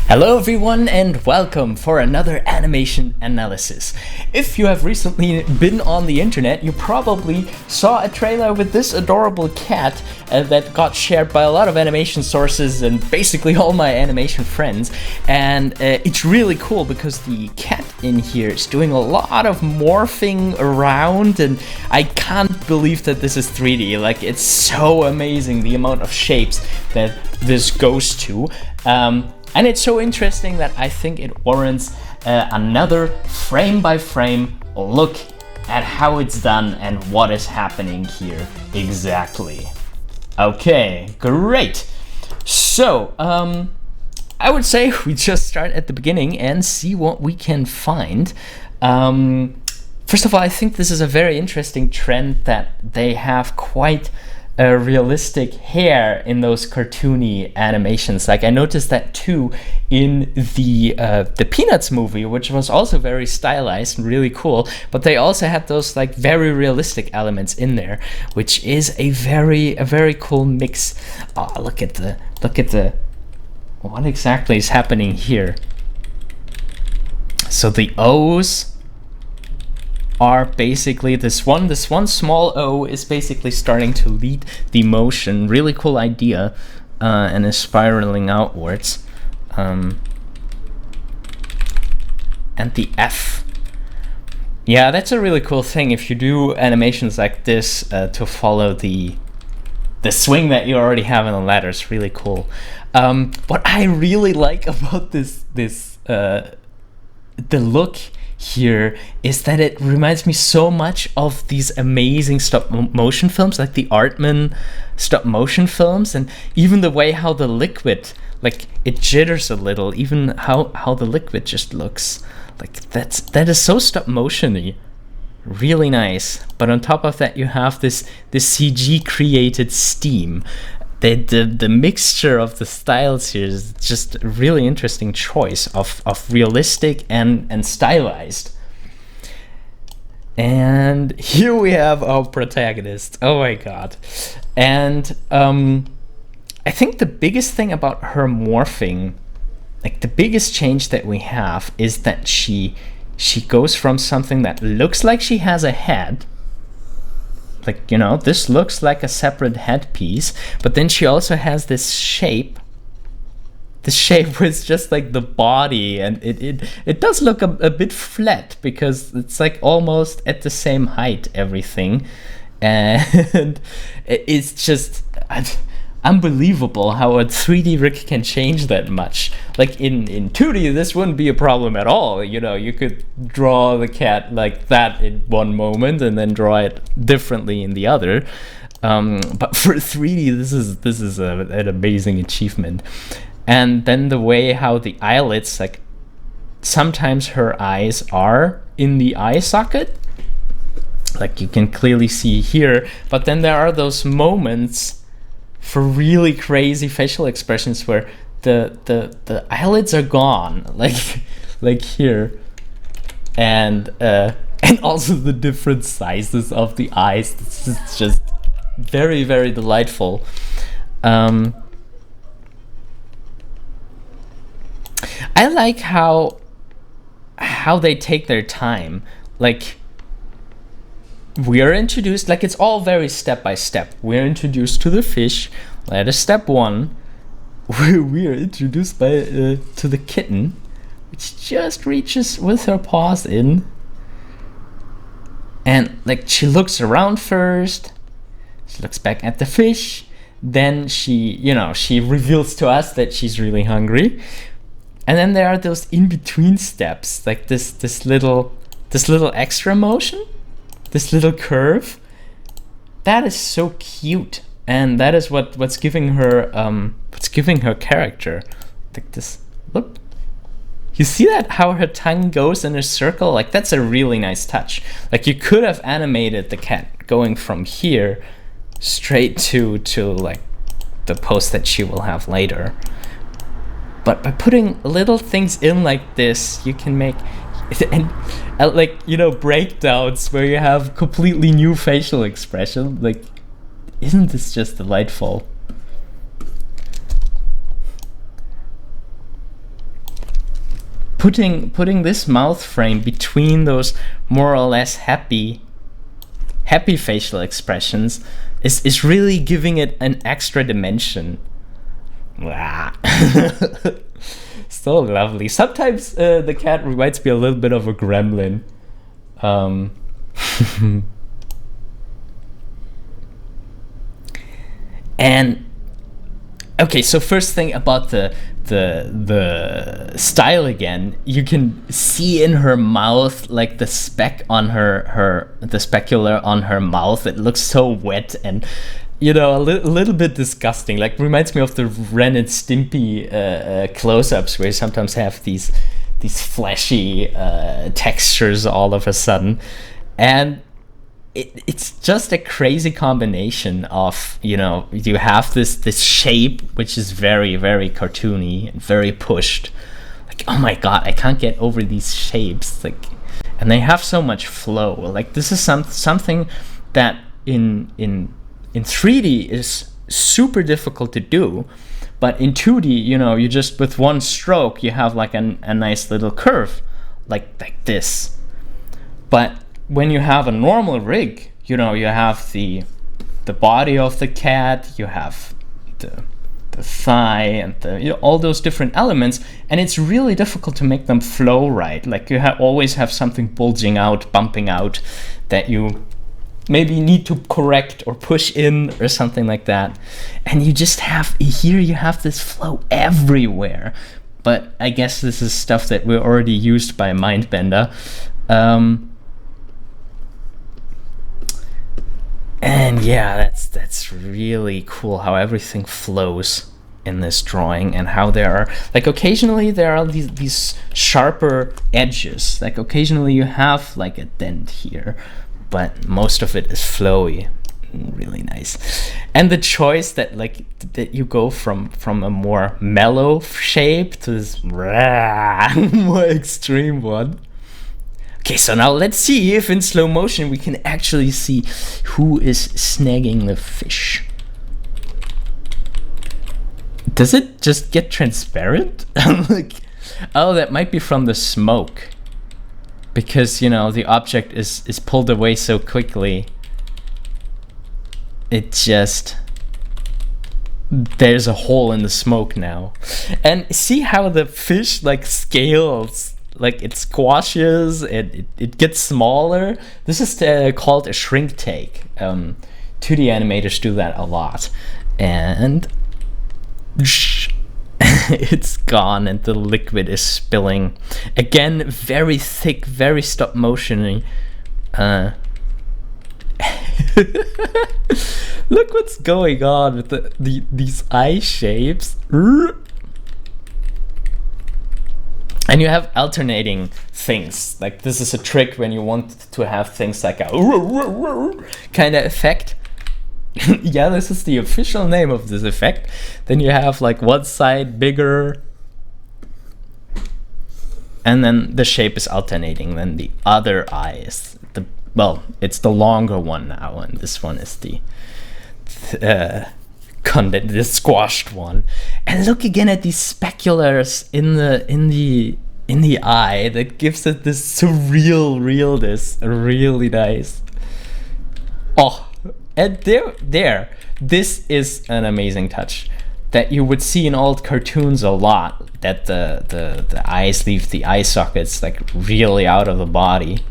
Hello everyone and welcome for another animation analysis. If you have recently been on the internet, you probably saw a trailer with this adorable cat that got shared by a lot of animation sources and basically all my animation friends. And it's really cool because the cat in here is doing a lot of morphing around, and I can't believe that this is 3D. Like, it's so amazing the amount of shapes that this goes to. And it's so interesting that I think it warrants another frame-by-frame look at how it's done and what is happening here exactly. Okay, great. So, I would say we just start at the beginning and see what we can find. First of all, I think this is a very interesting trend that they have quite realistic hair in those cartoony animations. Like, I noticed that too in the Peanuts movie, which was also very stylized and really cool, but they also had those like very realistic elements in there, which is a very cool mix. Oh, look at the what exactly is happening here. So the O's are basically this one small O is basically starting to lead the motion. Really cool idea, and is spiraling outwards. And the F, yeah, that's a really cool thing if you do animations like this to follow the swing that you already have in the letters. Really cool. What I really like about the look here is that it reminds me so much of these amazing stop motion films, like the Artman stop motion films, and even the way how the liquid, like, it jitters a little, even how the liquid just looks like that is so stop motion-y. Really nice. But on top of that, you have this CG created steam. The mixture of the styles here is just a really interesting choice of realistic and stylized. And here we have our protagonist. Oh my god. And I think the biggest thing about her morphing, like the biggest change that we have, is that she goes from something that looks like she has a head. Like, you know, this looks like a separate headpiece, but then she also has this shape. The shape was just like the body, and it does look a bit flat because it's like almost at the same height, everything. And it's just unbelievable how a 3D rig can change that much. Like in 2D, this wouldn't be a problem at all. You know, you could draw the cat like that in one moment and then draw it differently in the other. But for 3D, this is an amazing achievement. And then the way how the eyelids, like, sometimes her eyes are in the eye socket, like you can clearly see here. But then there are those moments for really crazy facial expressions where the eyelids are gone, like here, and also the different sizes of the eyes. This is just very delightful. I like how they take their time. Like, we are introduced, like, it's all very step by step. We're introduced to the fish. That is step one. We are introduced to the kitten, which just reaches with her paws in. And, like, she looks around first. She looks back at the fish. Then she reveals to us that she's really hungry. And then there are those in-between steps, like this little extra motion. This little curve, that is so cute, and that is what's giving her character. Like this, look, you see that how her tongue goes in a circle? Like, that's a really nice touch. Like, you could have animated the cat going from here straight to like the pose that she will have later. But by putting little things in like this, you can make and like, you know, breakdowns where you have completely new facial expression. Like, isn't this just delightful? putting this mouth frame between those more or less happy facial expressions is really giving it an extra dimension. So lovely. Sometimes the cat reminds me a little bit of a gremlin. And okay, so first thing about the style again, you can see in her mouth, like the speck on the specular on her mouth, it looks so wet and, you know, a little bit disgusting. Like, reminds me of the Ren and Stimpy close-ups, where you sometimes have these fleshy textures all of a sudden. And it's just a crazy combination of, you know, you have this shape which is very, very cartoony and very pushed. Like, oh my god, I can't get over these shapes. Like, and they have so much flow. Like, this is something that in 3D is super difficult to do, but in 2D, you know, you just, with one stroke, you have like a nice little curve, like this. But when you have a normal rig, you know, you have the body of the cat, you have the thigh, and you know, all those different elements, and it's really difficult to make them flow right. Like, you always have something bulging out, bumping out, that you maybe need to correct or push in or something like that. And you just have, here you have this flow everywhere. But I guess this is stuff that we're already used by Mindbender. And yeah, that's really cool how everything flows in this drawing, and how there are, like, occasionally there are these sharper edges. Like, occasionally you have like a dent here, but most of it is flowy. Really nice. And the choice that you go from a more mellow shape to this more extreme one. Okay, so now let's see if in slow motion we can actually see who is snagging the fish. Does it just get transparent? Like, oh, that might be from the smoke. Because, you know, the object is pulled away so quickly. It just... There's a hole in the smoke now. And see how the fish, like, scales. Like, it squashes, it gets smaller. This is called a shrink take. 2D animators do that a lot. And it's gone, and the liquid is spilling. Again, very thick, very stop motion-y. Look what's going on with these eye shapes. And you have alternating things. Like, this is a trick when you want to have things like a kind of effect. Yeah, this is the official name of this effect. Then you have like one side bigger, and then the shape is alternating. Then the other eye is it's the longer one now, and this one is the squashed one. And look again at these speculars in the eye that gives it this surreal realness. Really nice. Oh, and there, this is an amazing touch that you would see in old cartoons a lot. That the eyes leave the eye sockets like really out of the body.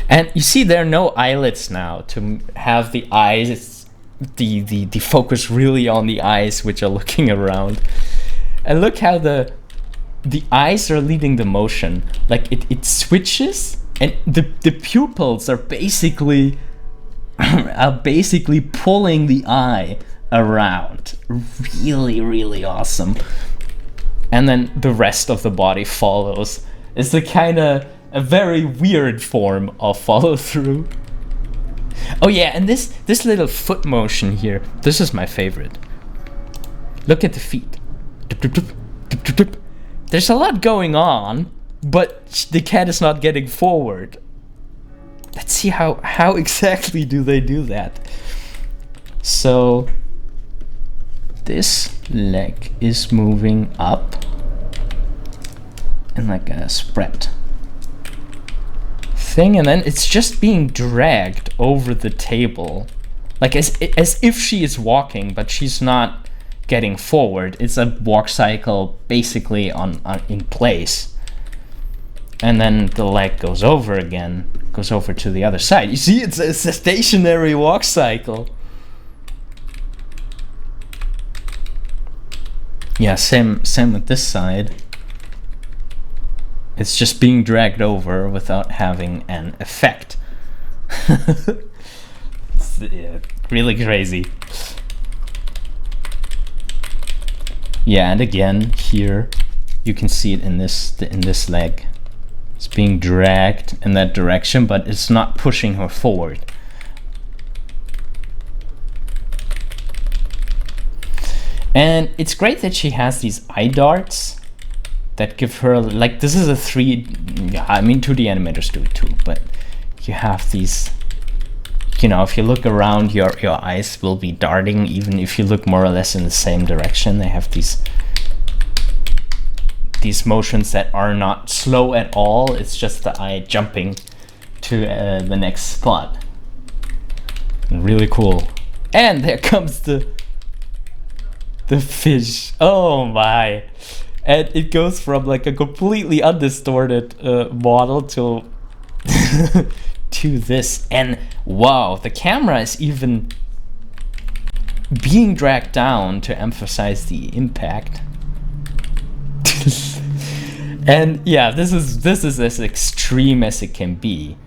And you see there are no eyelets now to have the eyes, the focus really on the eyes which are looking around. And look how the eyes are leading the motion. Like, it switches, and the pupils are basically pulling the eye around. Really, really awesome. And then the rest of the body follows. It's a very weird form of follow through. Oh yeah, and this little foot motion here, this is my favorite. Look at the feet. There's a lot going on, but the cat is not getting forward. Let's see how exactly do they do that. So this leg is moving up in like a spread thing, and then it's just being dragged over the table, like as if she is walking, but she's not getting forward. It's a walk cycle basically on in place, and then the leg goes over again, goes over to the other side. You see, it's a stationary walk cycle. Yeah, same with this side. It's just being dragged over without having an effect. It's, yeah, really crazy. Yeah, and again here you can see it in this leg. It's being dragged in that direction, but it's not pushing her forward. And it's great that she has these eye darts that give her, like, this is a 2D animators do it too, but you have these, you know, if you look around, your eyes will be darting even if you look more or less in the same direction. They have these motions that are not slow at all. It's just the eye jumping to the next spot. Really cool. And there comes the fish. Oh my. And it goes from like a completely undistorted model to to this, and wow, the camera is even being dragged down to emphasize the impact. And yeah, this is as extreme as it can be,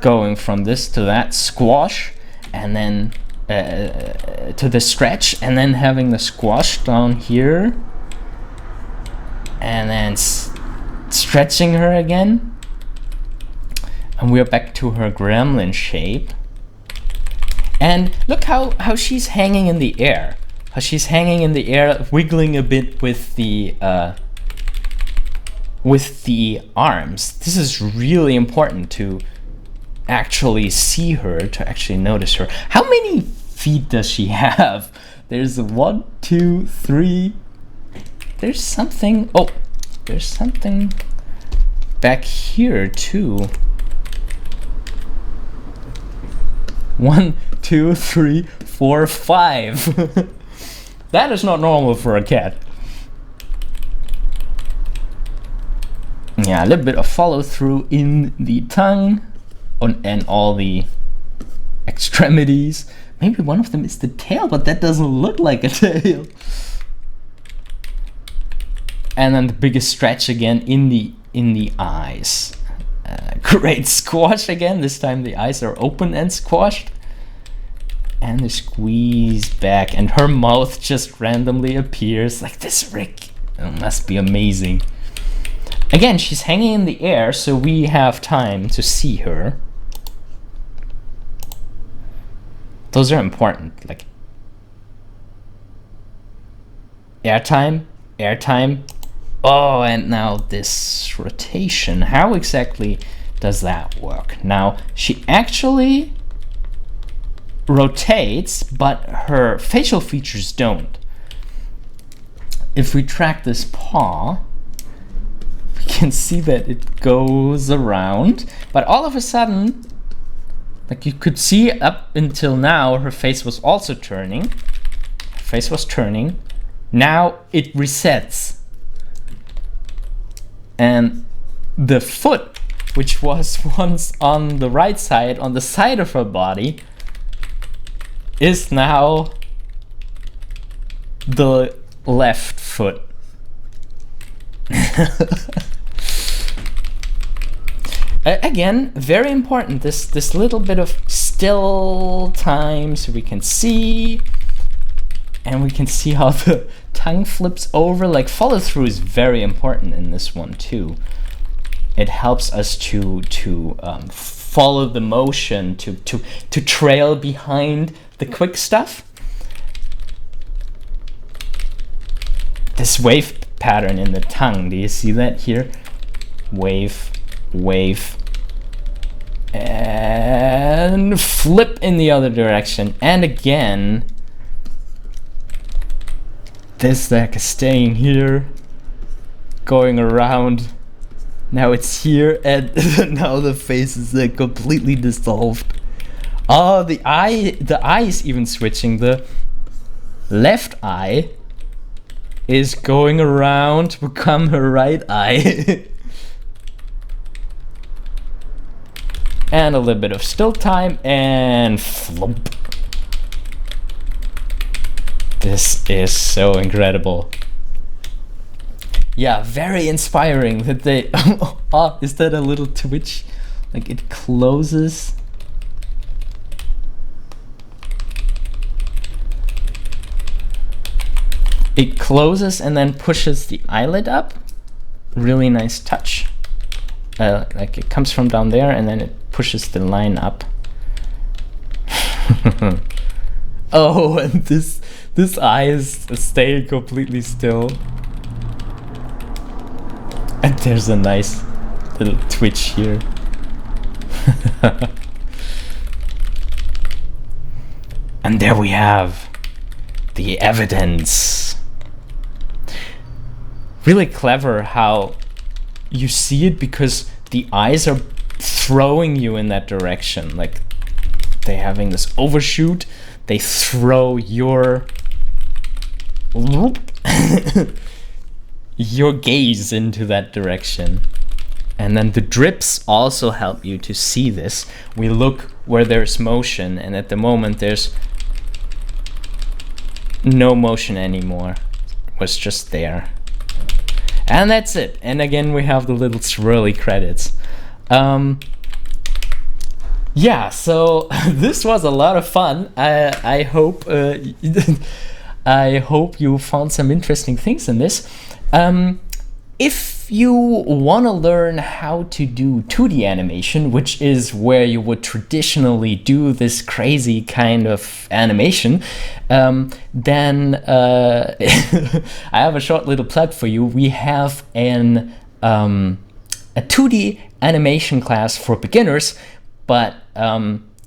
going from this to that squash, and then to the stretch, and then having the squash down here, and then stretching her again, and we're back to her gremlin shape. And look how she's hanging in the air. How she's hanging in the air, wiggling a bit with the arms. This is really important to actually see her, to actually notice her. How many feet does she have? There's 1, 2, 3. There's something. Oh, there's something back here too. 1, 2, 3, 4, 5. That is not normal for a cat. Yeah, a little bit of follow through in the tongue and all the extremities. Maybe one of them is the tail, but that doesn't look like a tail. And then the biggest stretch again in the eyes. Great squash again. This time the eyes are open and squashed. And the squeeze back, and her mouth just randomly appears like this. Rick, it must be amazing. Again, she's hanging in the air, so we have time to see her. Those are important, like airtime. Oh, and now this rotation. How exactly does that work? Now, she actually rotates, but her facial features don't. If we track this paw, we can see that it goes around, but all of a sudden, like you could see up until now, her face was also turning. Her face was turning. Now it resets. And the foot, which was once on the right side, on the side of her body, is now the left foot. Again, very important, this little bit of still time so we can see, and we can see how the tongue flips over. Like, follow through is very important in this one too. It helps us to follow the motion, to trail behind the quick stuff. This wave pattern in the tongue, do you see that here? Wave, wave, and flip in the other direction, and again, this deck is staying here, going around. Now it's here, and now the face is like completely dissolved. Oh, the eye is even switching. The left eye is going around to become her right eye. And a little bit of still time, and flump. This is so incredible. Yeah, very inspiring that they... Oh, is that a little twitch? Like it closes. It closes and then pushes the eyelid up. Really nice touch. Like it comes from down there and then it pushes the line up. Oh, and this eye is staying completely still. And there's a nice little twitch here. And there we have the evidence. Really clever how you see it, because the eyes are throwing you in that direction. Like they're having this overshoot. They throw your your gaze into that direction. And then the drips also help you to see this. We look where there's motion, and at the moment there's no motion anymore. It was just there. And that's it. And again, we have the little swirly credits. Yeah, so this was a lot of fun. I hope I hope you found some interesting things in this. If you want to learn how to do 2D animation, which is where you would traditionally do this crazy kind of animation, then I have a short little plug for you. We have a 2D animation class for beginners, but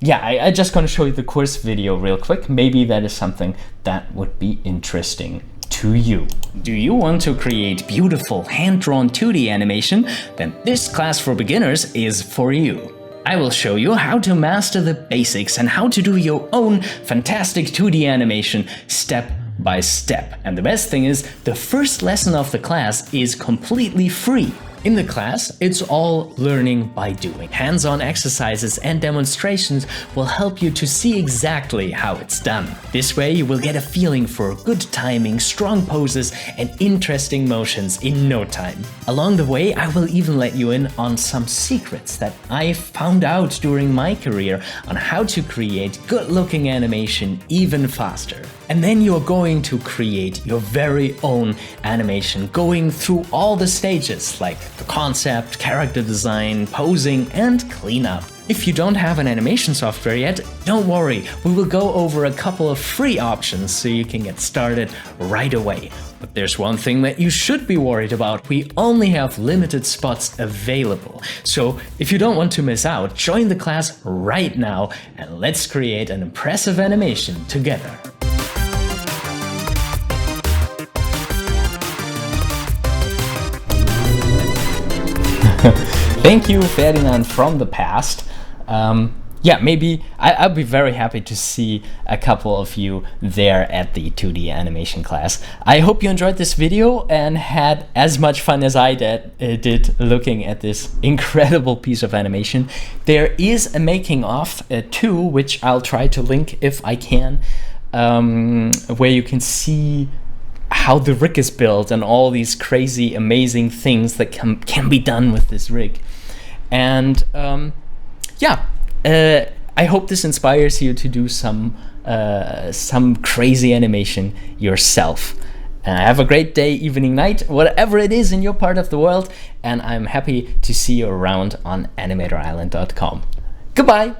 yeah, I just gonna show you the course video real quick. Maybe that is something that would be interesting to you. Do you want to create beautiful hand-drawn 2D animation? Then this class for beginners is for you. I will show you how to master the basics and how to do your own fantastic 2D animation step by step. And the best thing is, the first lesson of the class is completely free. In the class, it's all learning by doing. Hands-on exercises and demonstrations will help you to see exactly how it's done. This way you will get a feeling for good timing, strong poses, and interesting motions in no time. Along the way, I will even let you in on some secrets that I found out during my career on how to create good-looking animation even faster. And then you're going to create your very own animation, going through all the stages like the concept, character design, posing, and cleanup. If you don't have an animation software yet, don't worry, we will go over a couple of free options so you can get started right away. But there's one thing that you should be worried about. We only have limited spots available. So if you don't want to miss out, join the class right now and let's create an impressive animation together. Thank you, Ferdinand from the past. Yeah, maybe I'll be very happy to see a couple of you there at the 2D animation class. I hope you enjoyed this video and had as much fun as I did looking at this incredible piece of animation. There is a making of too, which I'll try to link if I can, where you can see how the rig is built and all these crazy, amazing things that can be done with this rig. And yeah, I hope this inspires you to do some crazy animation yourself. Have a great day, evening, night, whatever it is in your part of the world, and I'm happy to see you around on animatorisland.com. Goodbye!